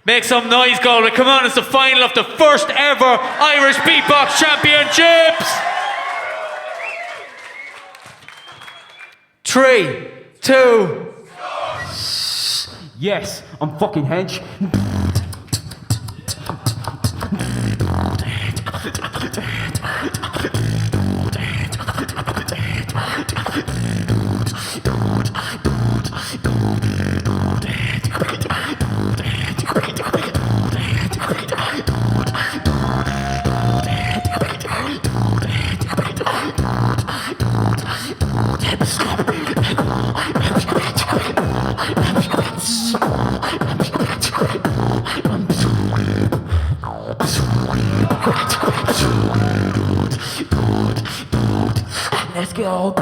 Make some noise, Galway. Come on, it's the final of the first ever Irish Beatbox Championships. 3, 2. Yes, I'm fucking hench. Let's go.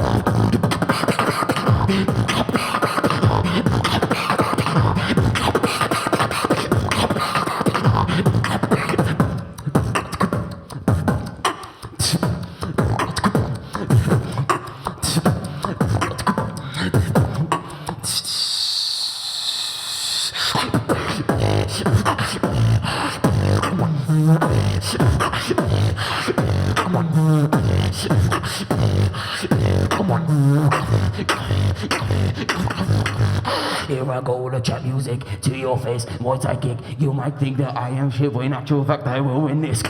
Here I go to chat music to your face, Muay Thai kick. You might think that I am shit, but in actual fact I will win this.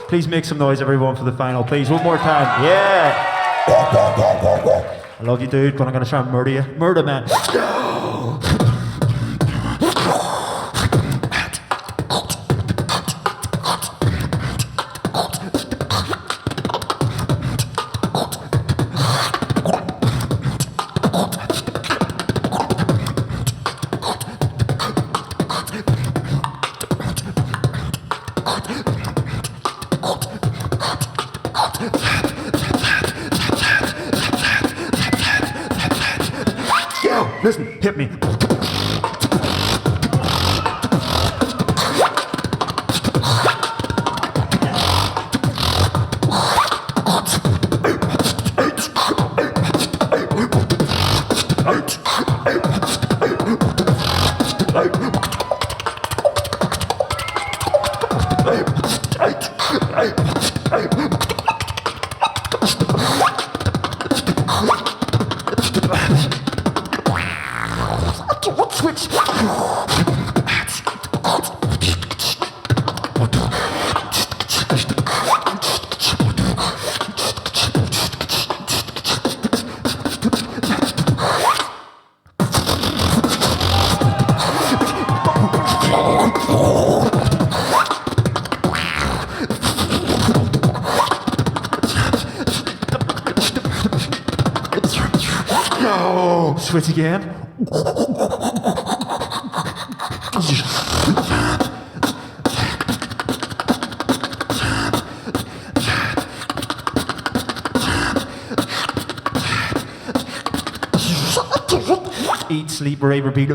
Please make some noise, everyone, for the final, please. One more time. Yeah. I love you, dude, but I'm going to try and murder you. Murder, man. Listen, hit me. No! Switch again. Eat, sleep, rave, repeat.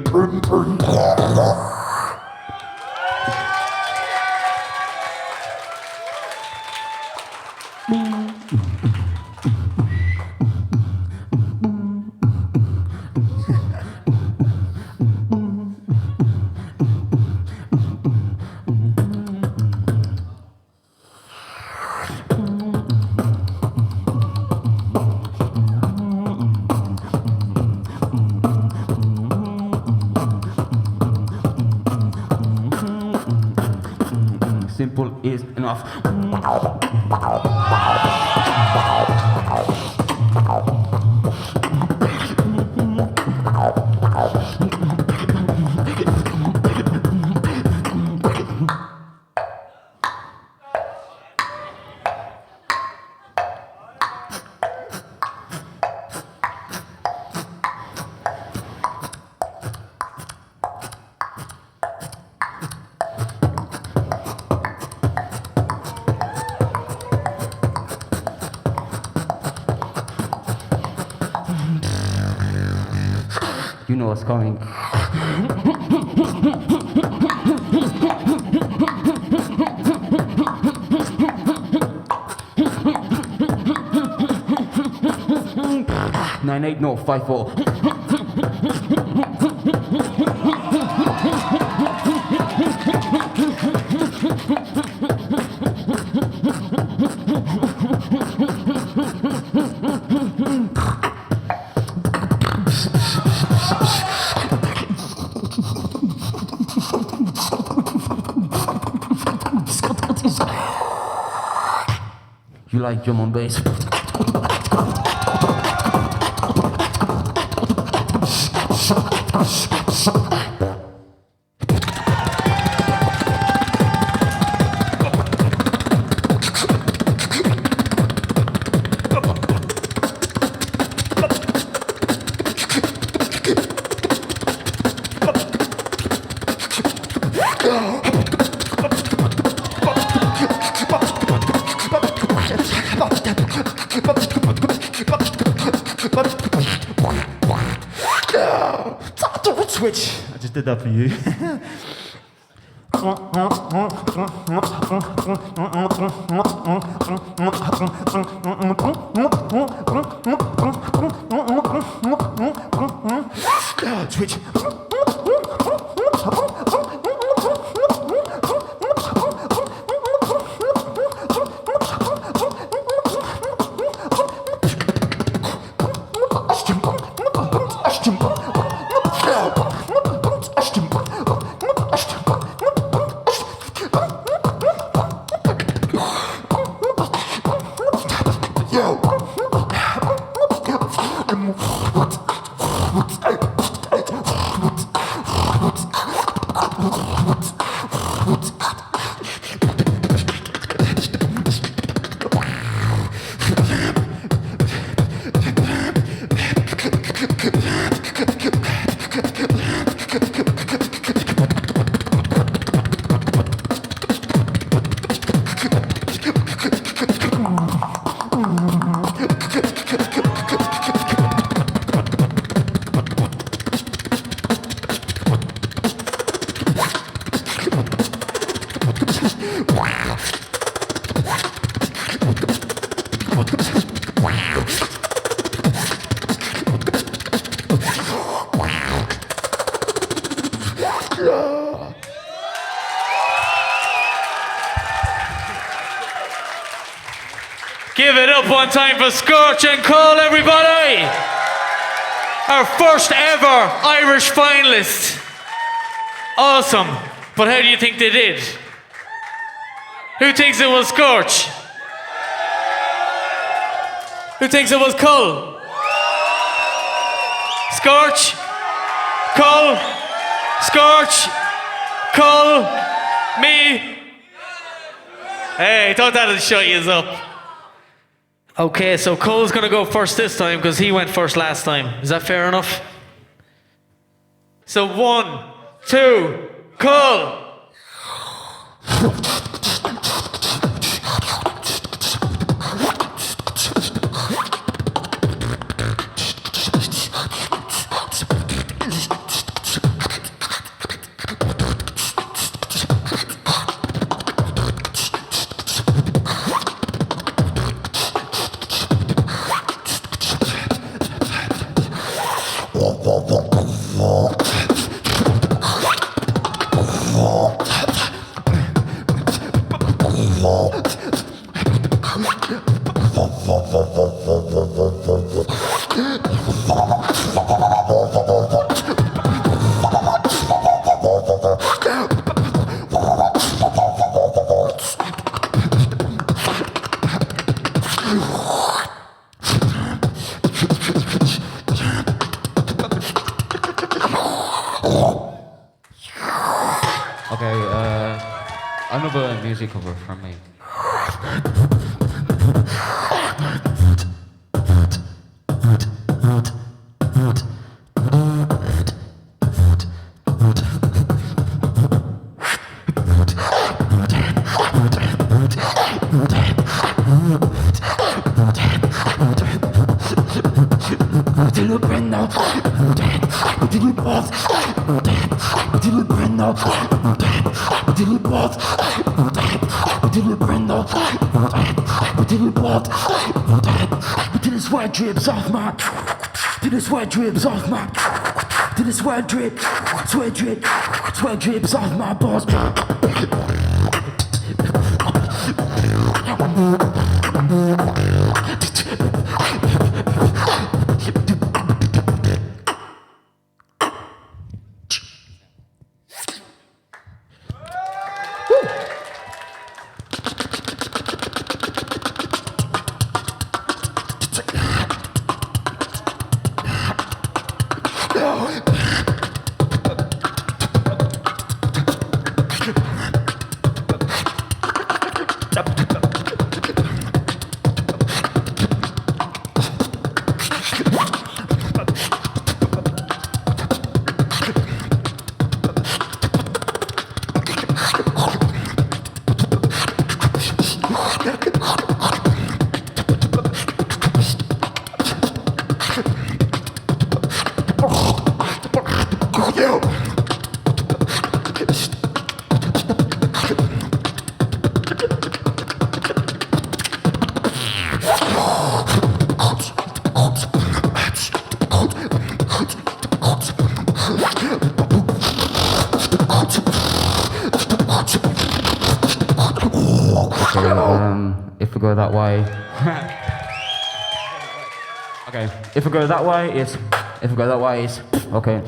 Simple is enough. know what's coming. Nine eight no 5-4. You like drum and bass? Switch. I just did that for you. Switch. Give it up one time for Scorch and Cole, everybody! Our first ever Irish finalist. Awesome. But how do you think they did? Who thinks it was Scorch? Who thinks it was Cole? Scorch? Cole? Scorch? Cole? Me? Hey, thought that'd shut you up. Okay, so Cole's gonna go first this time because he went first last time. Is that fair enough? So 1, 2, Cole! Okay, another music cover from me. Till you bend now. Till you pot, diddly Brenda, diddly pot, diddly Brenda, diddly pot, diddly sweat drips off my, diddly sweat drips off my, diddly sweat drips off my balls. If we go that way. Okay, if we go that way, it's. If we go that way, it's. Okay.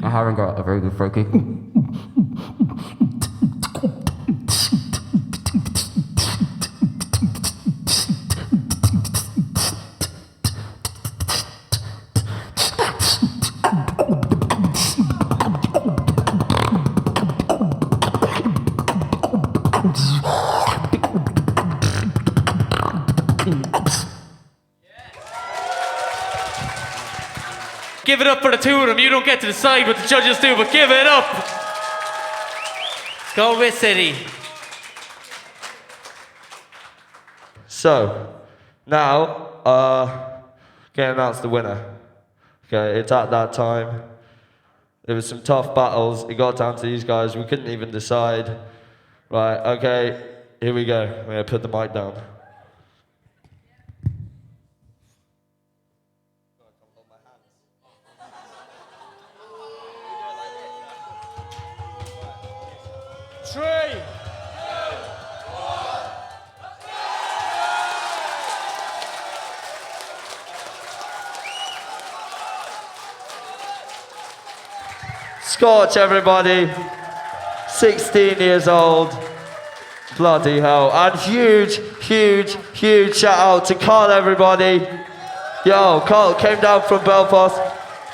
I haven't got a very good throat kick. Give it up for the two of them. You don't get to decide what the judges do, but give it up. Galway City. So, now, can announce the winner. Okay, it's at that time. There was some tough battles. It got down to these guys. We couldn't even decide. Right, okay, here we go. I'm gonna put the mic down. Scotch, everybody. 16 years old. Bloody hell. And huge shout out to Carl, everybody. Yo, Carl came down from Belfast.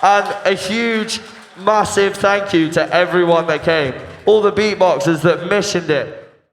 And a huge, massive thank you to everyone that came. All the beatboxers that missioned it.